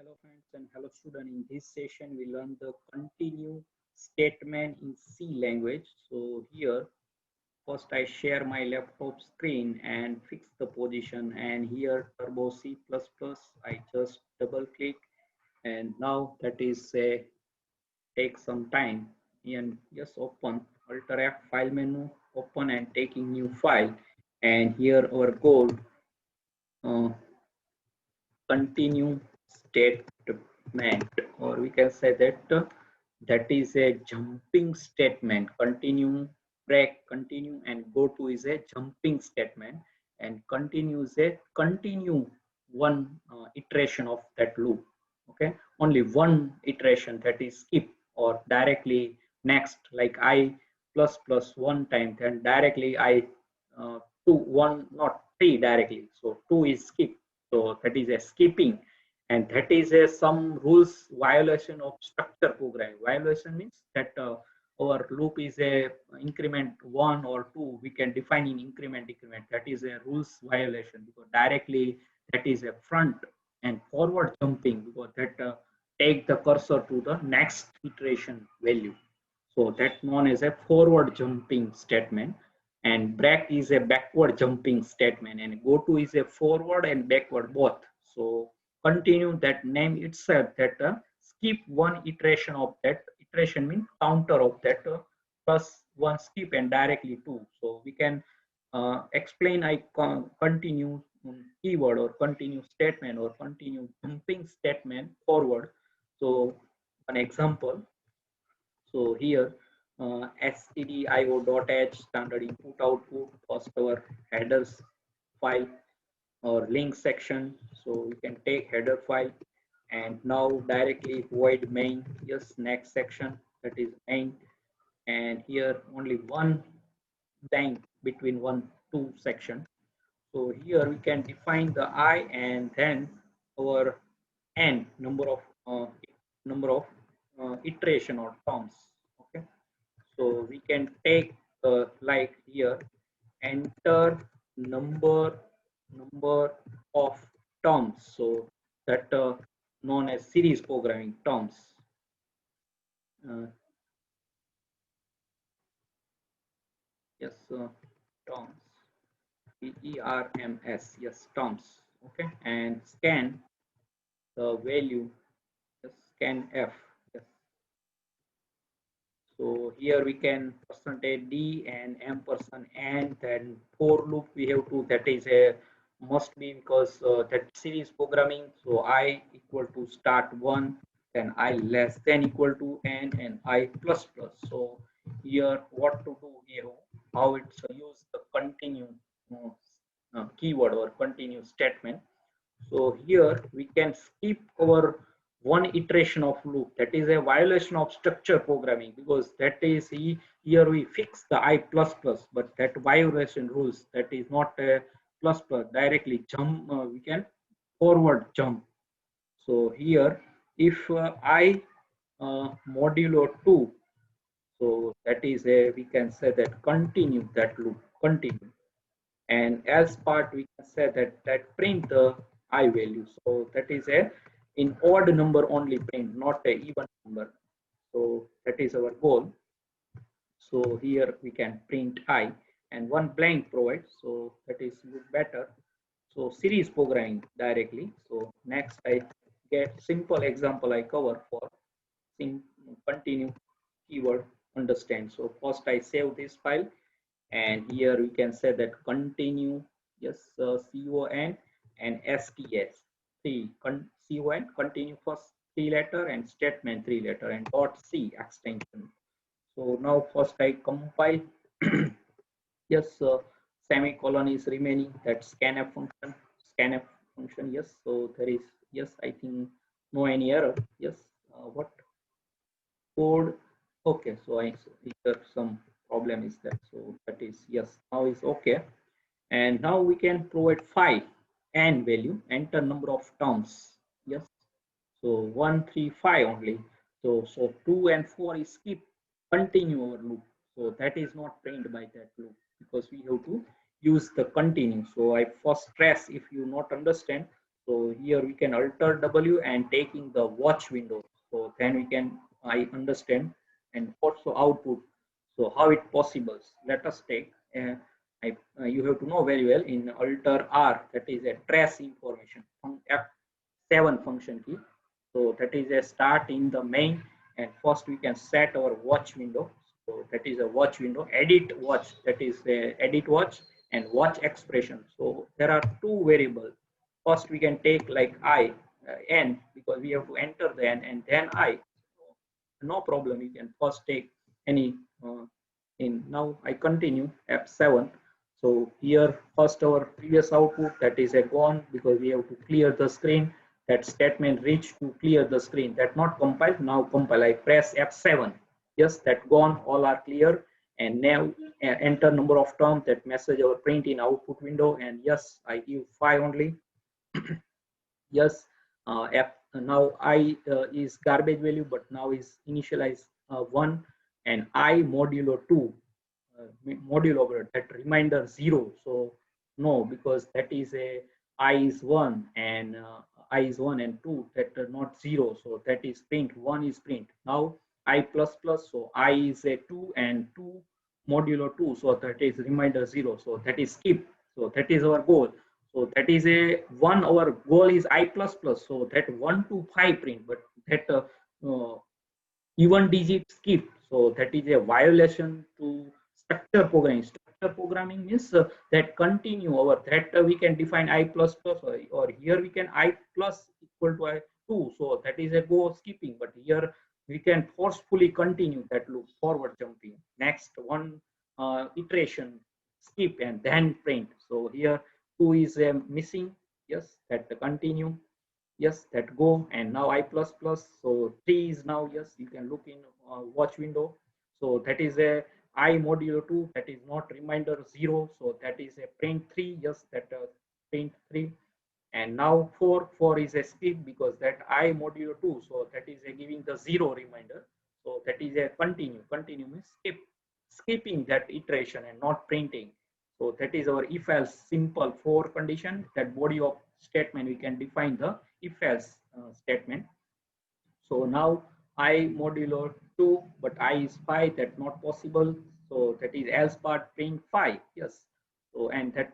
Hello friends and hello student. In this session we learn the continue statement in C language. So here first I share my laptop screen and fix the position, and here Turbo C++ I just double click, and now that is take some time, and just open Alt F file menu, open and taking new file, and here our goal, uh, continue statement, or we can say that that is a jumping statement. Continue, break, continue and go to is a jumping statement, and continue is a continue one iteration of that loop. Okay, only one iteration, that is skip or directly next, like I plus plus one time, then directly I two one, not three directly, so two is skip, so that is a skipping, and that is a some rules violation of structure program. Violation means that our loop is a increment one or two, we can define in increment, that is a rules violation, because directly that is a front, and forward jumping because that take the cursor to the next iteration value, so that known as a forward jumping statement. And break is a backward jumping statement, and go to is a forward and backward both. So continue, that name itself, that skip one iteration of that iteration means counter of that plus one skip and directly two. So we can explain I continue keyword or continue statement or continue jumping statement forward. So an example, so here stdio.h standard input output, first our headers file or link section. So we can take header file, and now directly void main, yes, next section, that is main, and here only one blank between one two section. So here we can define the I, and then our n number of iteration or terms. Okay, so we can take like here enter number of terms, so that known as series programming terms. uh, yes, terms, terms, yes, terms. Okay, and scan the value, yes, scan f, yes. So here we can percentage d and ampersand, and then for loop we have to, that is a must be, because that series programming. So I equal to start one, then I less than equal to n, and I plus plus. So here what to do here, how it's use the continue uh, keyword or continue statement. So here we can skip our one iteration of loop, that is a violation of structure programming, because that is here we fix the I plus plus, but that violation rules, that is not a plus plus, directly jump, we can forward jump. So here if I modulo 2, so that is a, we can say that continue that loop, continue, and else part we can say that print the I value. So that is a in odd number only print, not a even number. So that is our goal. So here we can print I, and one blank provide, so that is look better. So series programming directly. So next I get simple example I cover for continue keyword understand. So first I save this file, and here we can say that continue, yes, con and sts, three con continue first three letter, and statement three letter, and dot c extension. So now first I compile. Yes, semicolon is remaining, that scanf function, yes. So there is, yes, I think no any error, yes. What code, okay, so I, here some problem is that, so that is, yes, now is okay. And now we can provide 5 and value, enter number of terms, yes. So 1 3 5 only, so 2 and 4 is skip, continue our loop, so that is not trained by that loop, because we have to use the continue. So I first stress, if you not understand, So here we can alter W and taking the watch window. So then we can I understand and also output. So how it possible? Let us take. You have to know very well in alter R, that is a trace information from F7 function key. So that is a start in the main, and first we can set our watch window. So that is a watch window. Edit watch, that is a edit watch, and watch expression. So there are two variables. First we can take like I n, because we have to enter the n, and then I. No problem, you can first take any in. Now I continue F7. So here first our previous output, that is a gone, because we have to clear the screen. That statement reach to clear the screen, that not compiled. Now compile, I press F7. Yes, that gone, all are clear. And now enter number of terms, that message our print in output window. And yes, I give 5 only. Yes, now I is garbage value, but now is initialized 1, and I modulo 2 modulo operator, that reminder 0. So no, because that is a I is 1 and I is 1 and 2, that are not 0. So that is print, 1 is print. Now I plus plus, so I is a 2 and 2 modulo 2, so that is reminder 0. So that is skip. So that is our goal. So that is a 1, our goal is I plus plus. So that 1 to 5 print, but that even digit skip. So that is a violation to structure programming. Structure programming means that continue our, that we can define I plus plus, or here we can I plus equal to I 2. So that is a go skipping, but here we can forcefully continue that loop, forward jumping. Next one iteration skip and then print. So here 2 is missing. Yes, that continue. Yes, that go. And now I plus plus, so 3 is now. Yes, you can look in watch window. So that is a I modulo 2, that is not reminder 0. So that is a print 3. Yes, that print 3. And now 4 is a skip, because that I modulo 2, so that is a giving the 0 reminder. So that is a continue means skipping that iteration and not printing. So that is our if else simple for condition. That body of statement we can define the if else statement. So now I modulo 2, but I is 5, that not possible. So that is else part print 5. Yes. So and that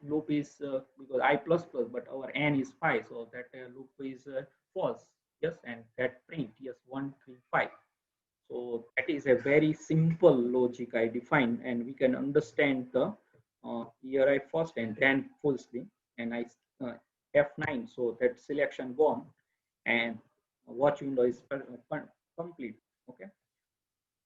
loop is because I plus plus, but our n is 5. So that loop is false. Yes. And that print, yes, 1, 3, 5. So that is a very simple logic I define, and we can understand the here I first and then full screen, and I F9. So that selection gone, and watch window is complete. Okay.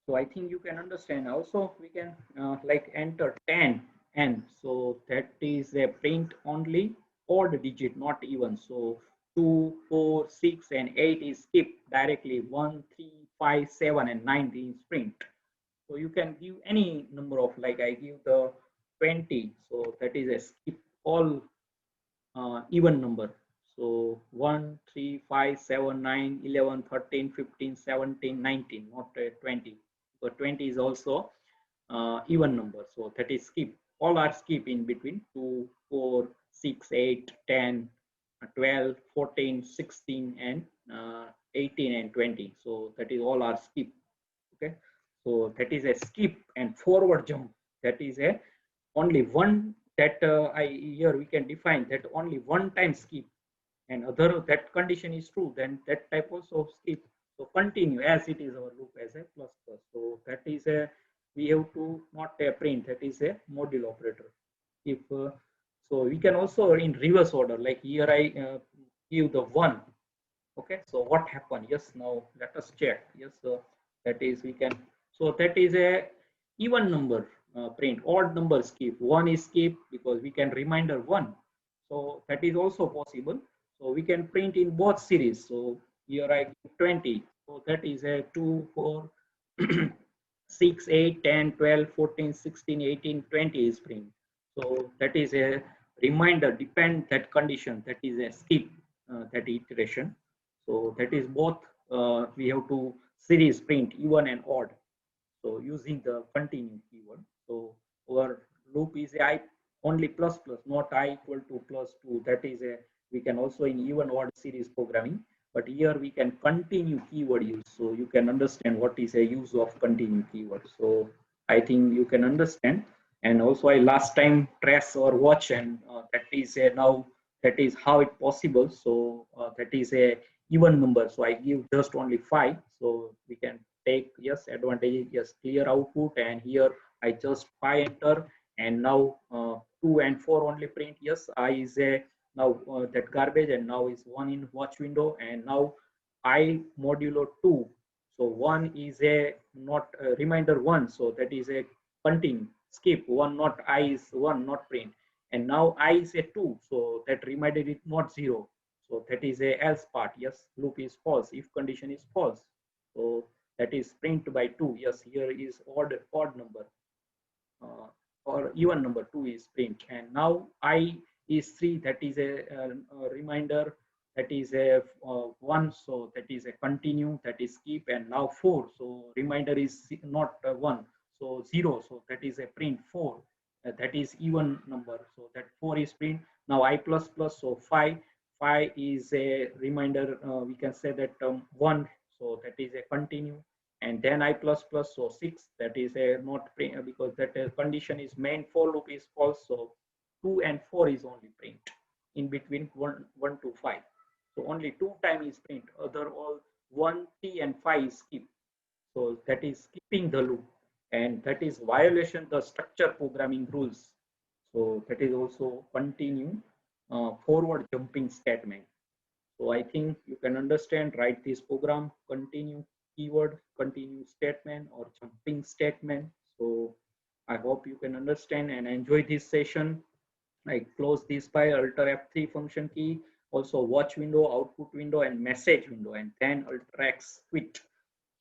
So I think you can understand. Also we can like enter 10 n. So that is a print only odd digit, not even. So 2, 4, 6 and 8 is skip directly. 1, 3, 5, 7 and 9 is print. So you can give any number of, like I give the 20. So that is a skip all even number. So 1, 3, 5, 7, 9, 11, 13, 15, 17, 19, not 20. But 20 is also even number. So that is skip. All are skip in between 2, 4, 6, 8, 10, 12, 14, 16, and 18 and 20. So that is all are skip. Okay. So that is a skip and forward jump. That is a only one, that I here we can define that only one time skip, and other that condition is true, then that type also skip. So continue as it is our loop as a plus plus. So that is a, we have to not a print, that is a module operator. If so we can also in reverse order, like here I give the 1. Okay, so what happened? Yes, now let us check. Yes, so that is we can, so that is a even number print, odd number skip. 1 is skip because we can reminder 1. So that is also possible. So we can print in both series. So here I give 20. So that is a 2, 4, 6, 8, 10, 12, 14, 16, 18, 20 is print. So that is a reminder, depend that condition, that is a skip that iteration. So that is both we have to series print even and odd. So using the continue keyword. So our loop is I only plus plus, not I equal to plus 2. That is a We can also in even odd series programming, but here we can continue keyword use. So you can understand what is a use of continue keyword. So I think you can understand. And also I last time trace or watch, and that is a now that is how it possible. So that is a even number. So I give just only 5. So we can take yes advantage, yes clear output, and here I just 5 enter, and now 2 and 4 only print. Yes, I is a now that garbage, and now is 1 in watch window, and now I modulo 2. So 1 is a not reminder 1, so that is a continue skip 1, not I is 1 not print, and now I is a 2, so that reminder is not 0, so that is a else part. Yes, loop is false if condition is false, so that is print by 2. Yes, here is odd number, uh, or even number 2 is print, and now I is 3, that is a reminder, that is a 1, so that is a continue, that is skip, and now 4, so reminder is not 1, so 0, so that is a print 4, that is even number, so that 4 is print. Now I plus plus, so 5 is a reminder, we can say that 1, so that is a continue, and then I plus plus, so 6, that is a not print, because that condition is main for loop is false, so 2 and 4 is only print in between 1 to 5, so only 2 time is print, other all 1 3 and 5 is skip, so that is skipping the loop, and that is violation the structure programming rules, so that is also continue forward jumping statement. So I think you can understand, write this program, continue keyword, continue statement, or jumping statement. So I hope you can understand and enjoy this session. I close this by Alt F3 function key, also watch window, output window, and message window, and then Alt X quit.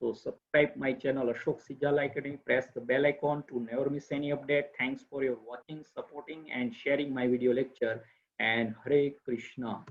So subscribe my channel Ashok Sijala Academy, press the bell icon to never miss any update. Thanks for your watching, supporting, and sharing my video lecture, and Hare Krishna.